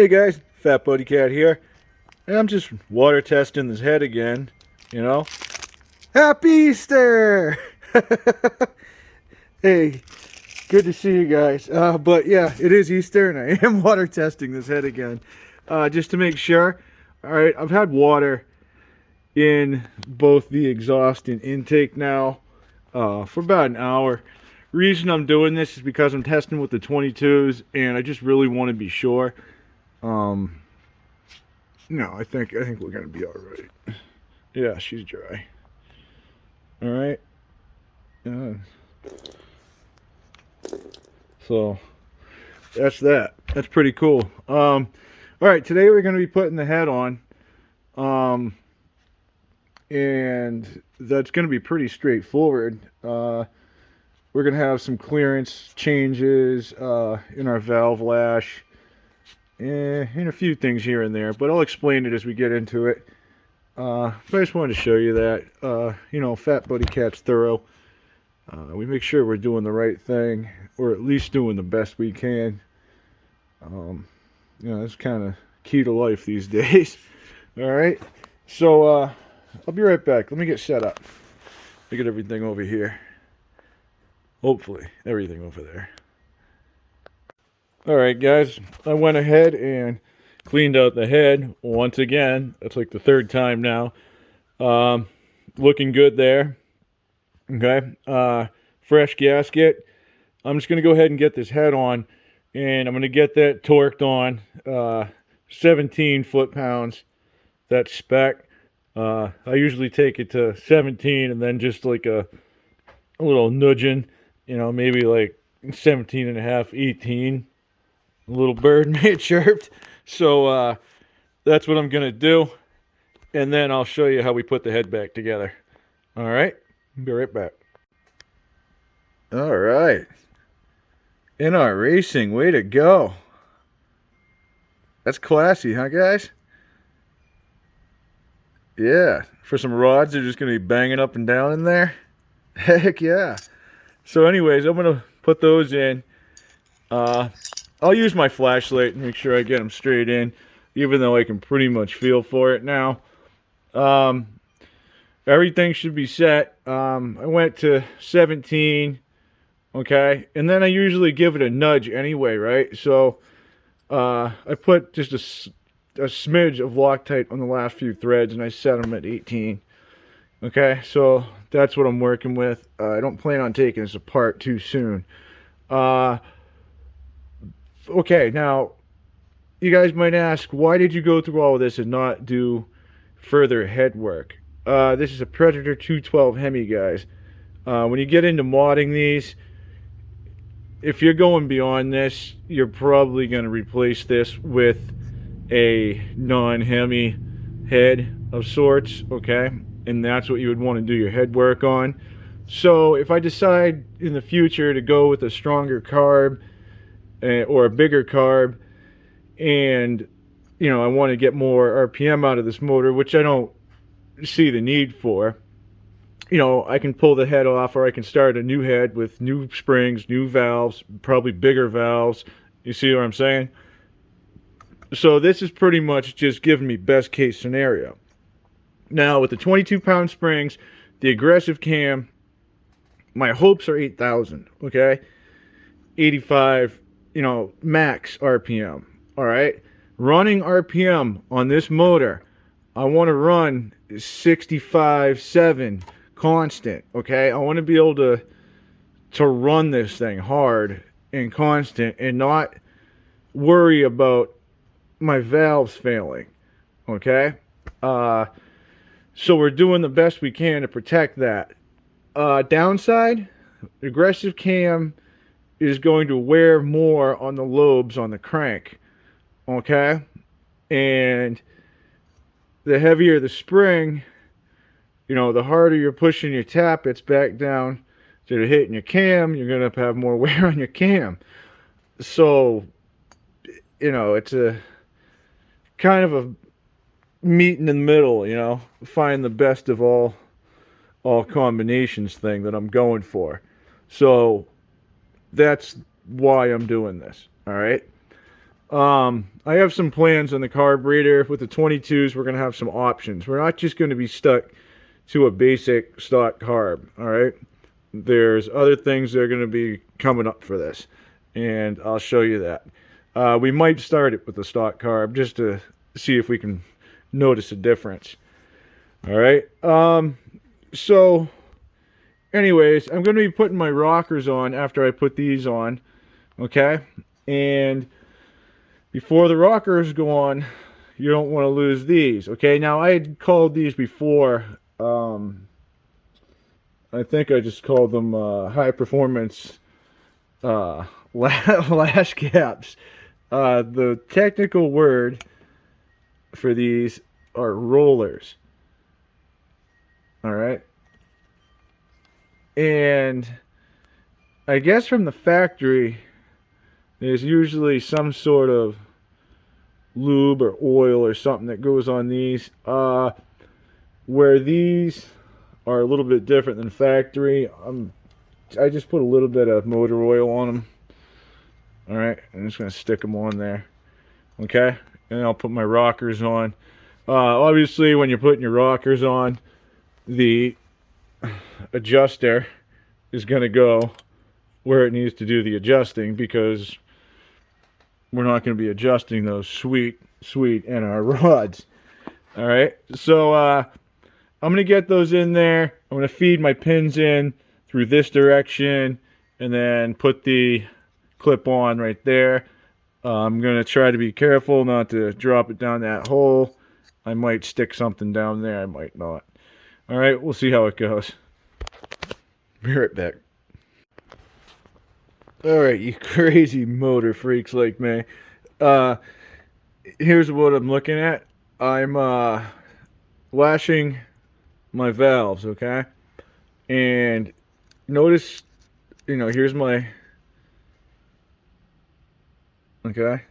Hey guys, Fat Buddy Cat here. And I'm just water testing this head again, you know. Happy Easter! Hey, good to see you guys. But yeah, it is Easter and I am water testing this head again. Just to make sure. Alright, I've had water in both the exhaust and intake now for about an hour. Reason I'm doing this is because I'm testing with the 22s and I just really want to be sure. No, I think we're gonna be all right. Yeah, she's dry. All right. So that's that. That's pretty cool. All right. Today we're gonna be putting the head on. And that's gonna be pretty straightforward. We're gonna have some clearance changes in our valve lash. And a few things here and there, but I'll explain it as we get into it. But I just wanted to show you that, you know, Fat Buddy Cat's thorough. We make sure we're doing the right thing, or at least doing the best we can. You know, that's kind of key to life these days. All right, so I'll be right back. Let me get set up. Let me get everything over here. Hopefully, everything over there. Alright guys, I went ahead and cleaned out the head once again. That's like the third time now. Looking good there. Okay. Fresh gasket. I'm just going to go ahead and get this head on. And I'm going to get that torqued on. 17 foot-pounds. That's spec. I usually take it to 17 and then just like a little nudging. You know, maybe like 17 and a half, 18. Little bird may have chirped. So that's what I'm gonna do, and then I'll show you how we put the head back together. All right, be right back. All right, in our racing, way to go. That's classy, huh guys? Yeah, for some rods they're just gonna be banging up and down in there. Heck yeah. So anyways, I'm gonna put those in. I'll use my flashlight and make sure I get them straight in, even though I can pretty much feel for it now. Everything should be set. I went to 17, okay, and then I usually give it a nudge anyway, right? So I put just a smidge of Loctite on the last few threads, and I set them at 18. Okay, so that's what I'm working with. I don't plan on taking this apart too soon. Okay, now, you guys might ask, why did you go through all of this and not do further head work? This is a Predator 212 Hemi, guys. When you get into modding these, if you're going beyond this, you're probably going to replace this with a non-Hemi head of sorts, okay? And that's what you would want to do your head work on. So, if I decide in the future to go with a stronger carb, or a bigger carb, and you know I want to get more RPM out of this motor, which I don't see the need for, you know, I can pull the head off, or I can start a new head with new springs, new valves, probably bigger valves. You see what I'm saying? So this is pretty much just giving me best case scenario. Now with the 22-pound springs, the aggressive cam, my hopes are 8,000, okay? 85, you know, max RPM. All right, running RPM on this motor, I want to run 65.7 constant. Okay, I want to be able to run this thing hard and constant and not worry about my valves failing. Okay, so we're doing the best we can to protect that. Downside, aggressive cam is going to wear more on the lobes on the crank, okay? And the heavier the spring, you know, the harder you're pushing your tappets back down to hitting your cam, you're going to have more wear on your cam. So, you know, it's a kind of a meet in the middle, you know, find the best of all combinations thing that I'm going for. So that's why I'm doing this. All right. I have some plans on the carburetor. With the 22s, we're going to have some options. We're not just going to be stuck to a basic stock carb, all right? There's other things that are going to be coming up for this, and I'll show you that. We might start it with the stock carb just to see if we can notice a difference. All right. So anyways, I'm going to be putting my rockers on after I put these on, okay? And before the rockers go on, you don't want to lose these, okay? Now, I had called these before, I think I just called them high performance lash caps. The technical word for these are rollers. All right. And I guess from the factory, there's usually some sort of lube or oil or something that goes on these. Where these are a little bit different than factory, I just put a little bit of motor oil on them. All right, I'm just going to stick them on there. Okay, and I'll put my rockers on. Obviously, when you're putting your rockers on, the adjuster is going to go where it needs to do the adjusting, because we're not going to be adjusting those sweet NR rods. All right, so I'm going to get those in there. I'm going to feed my pins in through this direction and then put the clip on right there. I'm going to try to be careful not to drop it down that hole. I might stick something down there, I might not. All right, we'll see how it goes. Be right back. All right, you crazy motor freaks like me. Here's what I'm looking at. I'm lashing my valves, okay? And notice, here's my, okay?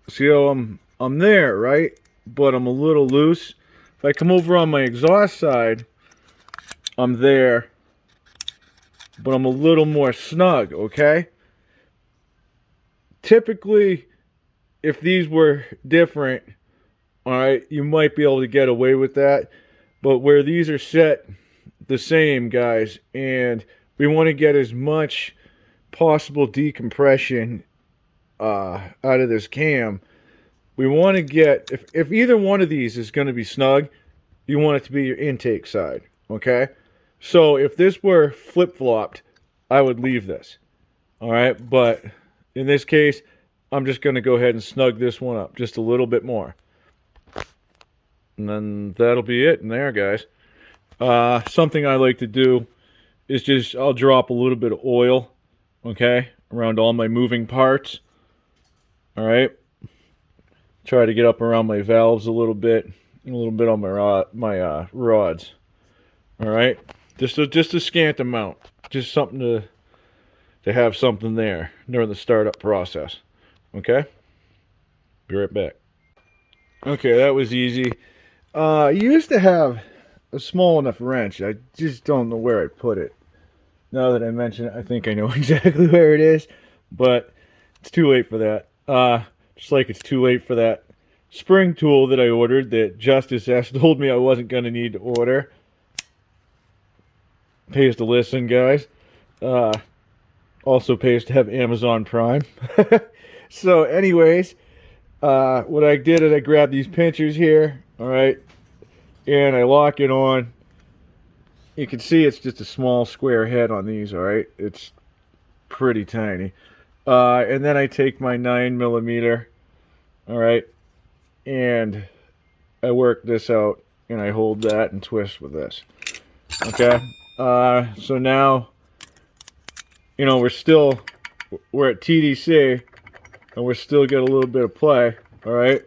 See how I'm there, right? But I'm a little loose. If I come over on my exhaust side, I'm there, but I'm a little more snug, okay? Typically, if these were different, all right, you might be able to get away with that. But where these are set the same, guys, and we want to get as much possible decompression out of this cam, we want to get, if either one of these is going to be snug, you want it to be your intake side, okay? So if this were flip-flopped, I would leave this, all right? But in this case, I'm just going to go ahead and snug this one up just a little bit more. And then that'll be it in there, guys. Something I like to do is I'll drop a little bit of oil, okay, around all my moving parts. All right. Try to get up around my valves a little bit on my rods. All right. Just a scant amount. Just something to have something there during the startup process. Okay. Be right back. Okay, that was easy. I used to have a small enough wrench. I just don't know where I put it. Now that I mention it, I think I know exactly where it is, but it's too late for that. Just like it's too late for that spring tool that I ordered that Justice S told me I wasn't going to need to order. Pays to listen, guys. Also pays to have Amazon Prime. So anyways, what I did is I grabbed these pinchers here, all right, and I lock it on. You can see it's just a small square head on these, all right? It's pretty tiny. And then I take my 9mm, all right, and I work this out, and I hold that and twist with this, okay? So now, we're at TDC, and we're still get a little bit of play, all right?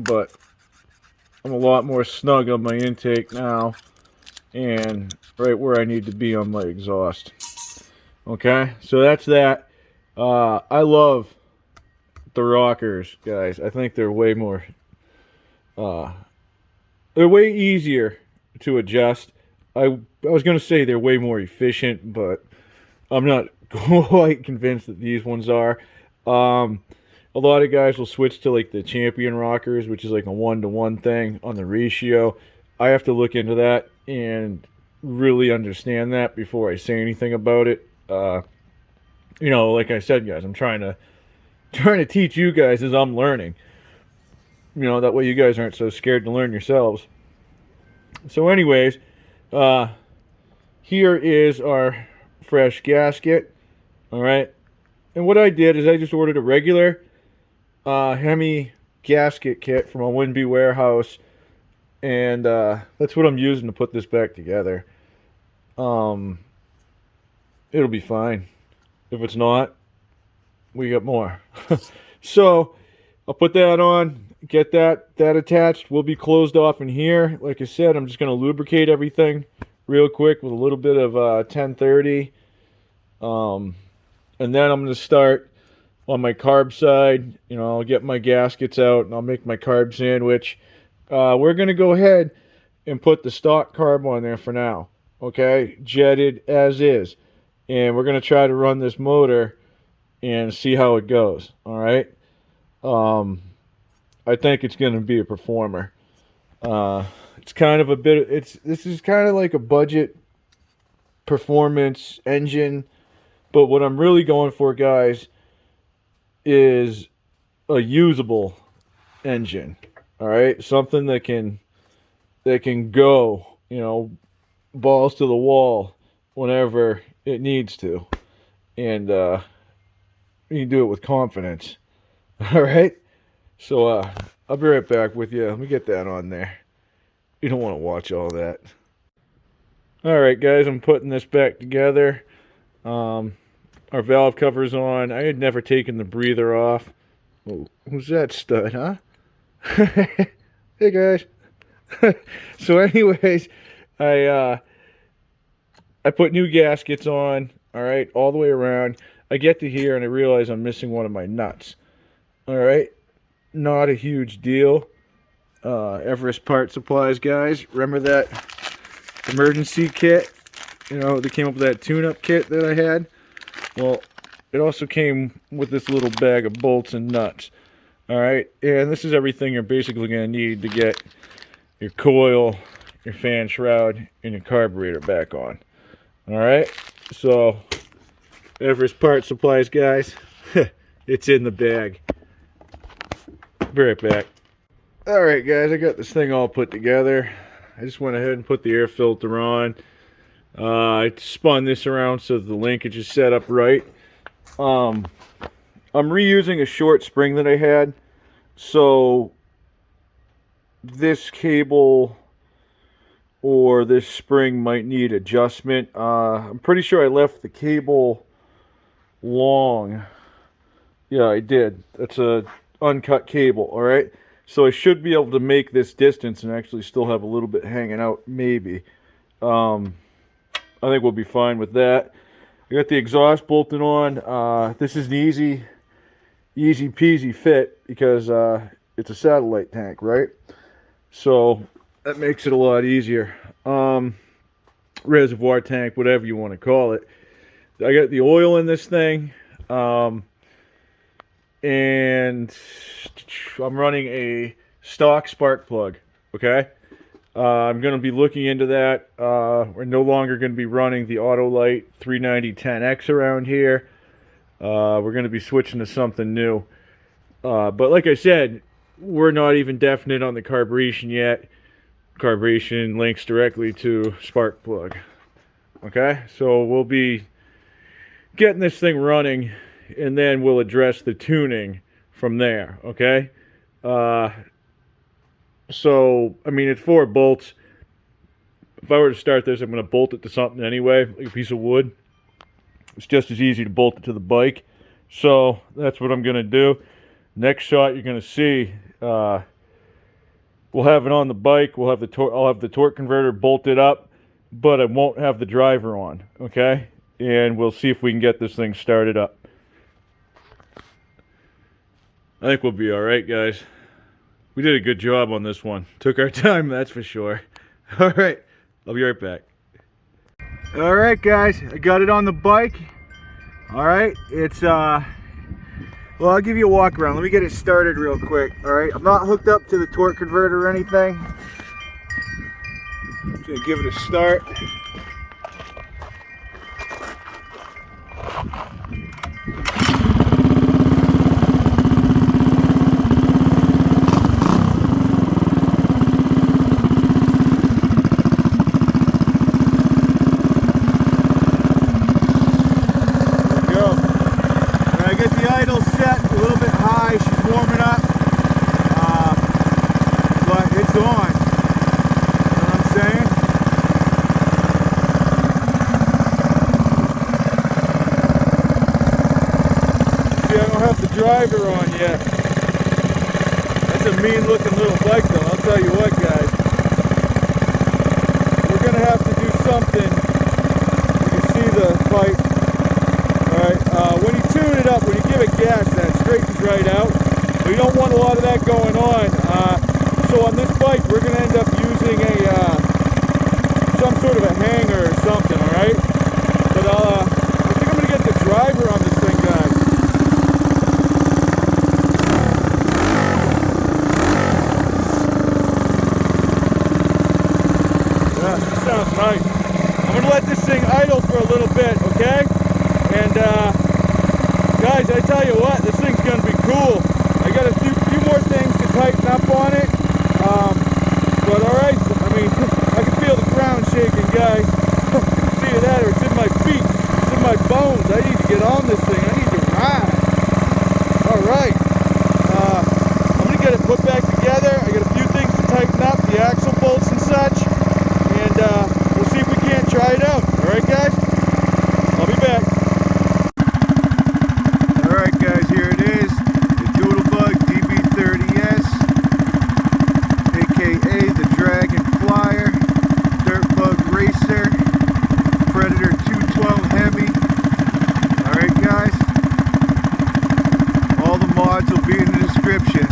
But I'm a lot more snug on my intake now, and right where I need to be on my exhaust. Okay, so that's that. I love the rockers, guys. I think they're way more, they're way easier to adjust. I was going to say they're way more efficient, but I'm not quite convinced that these ones are. A lot of guys will switch to like the Champion rockers, which is like a 1-to-1 thing on the ratio. I have to look into that and really understand that before I say anything about it. You know, like I said, guys, I'm trying to teach you guys as I'm learning. You know, that way you guys aren't so scared to learn yourselves. So anyways, here is our fresh gasket. All right. And what I did is I just ordered a regular Hemi gasket kit from a Winby warehouse. And that's what I'm using to put this back together. It'll be fine. If it's not, we got more. So I'll put that on, get that attached. We'll be closed off in here. Like I said, I'm just going to lubricate everything real quick with a little bit of 1030. And then I'm going to start on my carb side. You know, I'll get my gaskets out and I'll make my carb sandwich. We're going to go ahead and put the stock carb on there for now. Okay, jetted as is. And we're going to try to run this motor and see how it goes. All right. I think it's going to be a performer. It's kind of a bit, this is kind of like a budget performance engine. But what I'm really going for, guys, is a usable engine. All right. Something that can go, you know, balls to the wall whenever it needs to, and you can do it with confidence. All right, so I'll be right back with you. Let me get that on there. You don't want to watch all that. All right, guys, I'm putting this back together. Our valve cover's on. I had never taken the breather off. Oh, who's that stud, huh? Hey, guys. So anyways, I put new gaskets on, all right, all the way around. I get to here and I realize I'm missing one of my nuts. All right, not a huge deal. Everest Part Supplies, guys. Remember that emergency kit? You know, they came up with that tune-up kit that I had. Well, it also came with this little bag of bolts and nuts. All right, and this is everything you're basically going to need to get your coil, your fan shroud, and your carburetor back on. All right, so Everest Part Supplies, guys. It's in the bag. Be right back. All right, guys, I got this thing all put together. I just went ahead and put the air filter on. I spun this around so the linkage is set up right. I'm reusing a short spring that I had, so this cable or this spring might need adjustment. I'm pretty sure I left the cable long. Yeah, I did. That's a uncut cable, all right? So I should be able to make this distance and actually still have a little bit hanging out, maybe. I think we'll be fine with that. I got the exhaust bolted on. This is an easy peasy fit because it's a satellite tank, right? So that makes it a lot easier. Reservoir tank, whatever you want to call it. I got the oil in this thing. And I'm running a stock spark plug, okay? I'm going to be looking into that. We're no longer going to be running the Autolite 39010X around here. We're going to be switching to something new. But like I said, we're not even definite on the carburation yet. Carburation links directly to spark plug. Okay, so we'll be getting this thing running, and then we'll address the tuning from there. Okay, so I mean, it's 4 bolts. If I were to start this, I'm going to bolt it to something anyway, like a piece of wood. It's just as easy to bolt it to the bike. So that's what I'm going to do. Next shot you're going to see, we'll have it on the bike. We'll have I'll have the torque converter bolted up, but I won't have the driver on. Okay, and we'll see if we can get this thing started up. I think we'll be all right, guys. We did a good job on this one. Took our time, that's for sure. All right, I'll be right back. All right, guys, I got it on the bike. All right, it's well, I'll give you a walk around. Let me get it started real quick. All right, I'm not hooked up to the torque converter or anything. Just gonna give it a start. Driver on yet. That's a mean looking little bike though, I'll tell you what guys. We're gonna have to do something. You can see the pipe. Alright, when you tune it up, when you give it gas, that straightens right out. We don't want a lot of that going on. So on this bike we're gonna end up using a some sort of a hanger or something, alright? But I think I'm gonna get the driver on this thing, guys. Sounds nice. I'm gonna let this thing idle for a little bit, okay? And guys, I tell you what, this thing's gonna be cool. I got a few more things to tighten up on it. But alright, I mean, I can feel the ground shaking, guys. See that, or it's in my feet, it's in my bones. I need to get on this thing. I need to ride. Alright. I'm gonna get it put back together. I got a few things to tighten up, the axle bolts and such. And we'll see if we can't try it out. Alright guys? I'll be back. Alright guys, here it is. The Doodlebug DB30S, aka the Dragon Flyer, Dirtbug Racer, Predator 212 Hemi. Alright guys? All the mods will be in the description.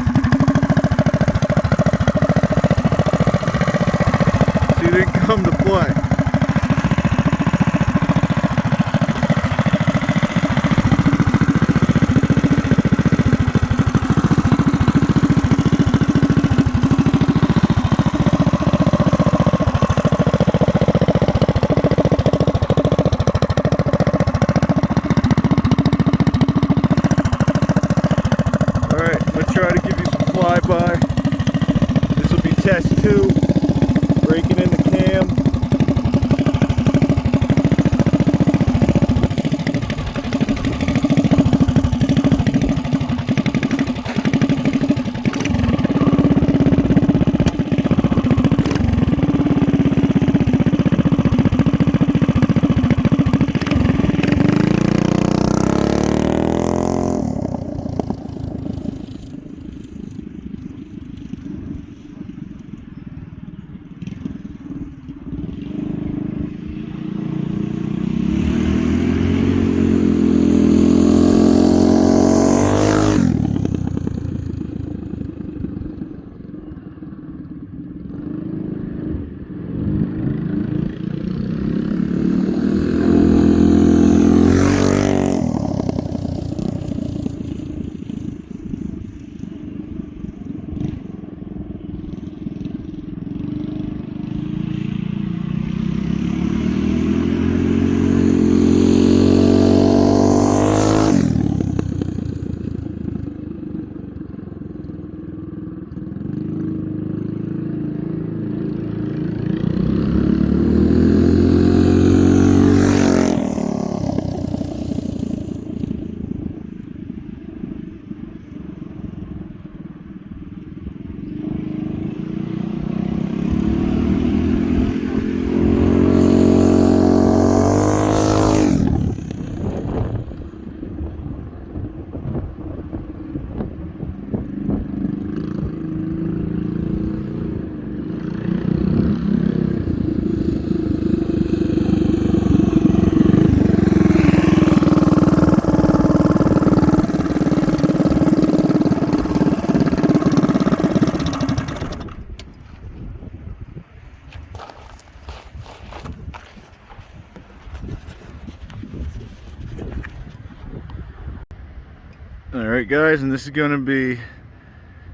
Alright guys, and this is going to be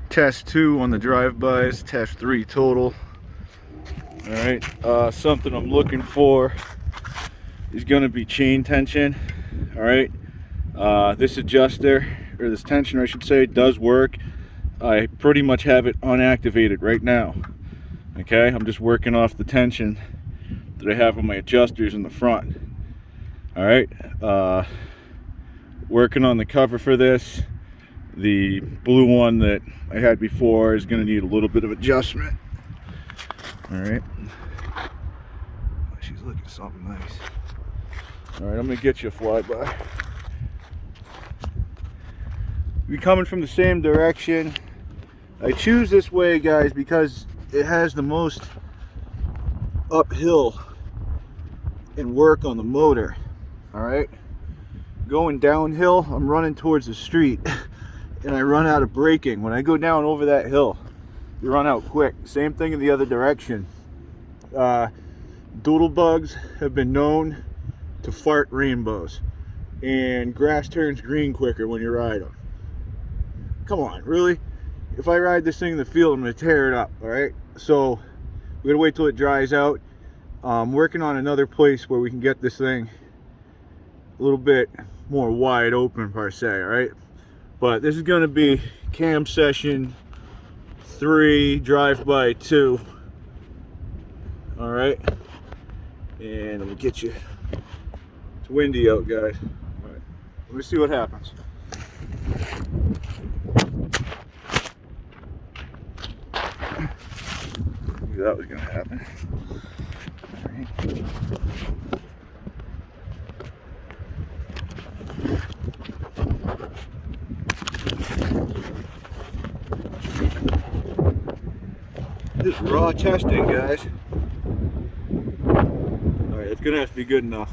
test 2 on the drive-bys, test 3 total. Alright, something I'm looking for is going to be chain tension. Alright, this adjuster, or this tensioner I should say, does work. I pretty much have it unactivated right now. Okay, I'm just working off the tension that I have on my adjusters in the front. Alright, working on the cover for this. The blue one that I had before is going to need a little bit of adjustment. Alright, she's looking something nice. Alright, I'm going to get you a flyby. Be coming from the same direction. I choose this way, guys, because it has the most uphill and work on the motor. Alright, going downhill, I'm running towards the street and I run out of braking. When I go down over that hill, you run out quick. Same thing in the other direction. Doodlebugs have been known to fart rainbows, and grass turns green quicker when you ride them. Come on, really? If I ride this thing in the field, I'm going to tear it up. Alright, so we gotta wait till it dries out. I'm working on another place where we can get this thing a little bit more wide open per se. Alright, but this is going to be cam session 3, drive-by 2. Alright, and I'm gonna get you. It's windy out, guys. Alright, let me see what happens. Knew that was gonna happen. Alright. This is raw testing, guys. Alright, it's gonna have to be good enough.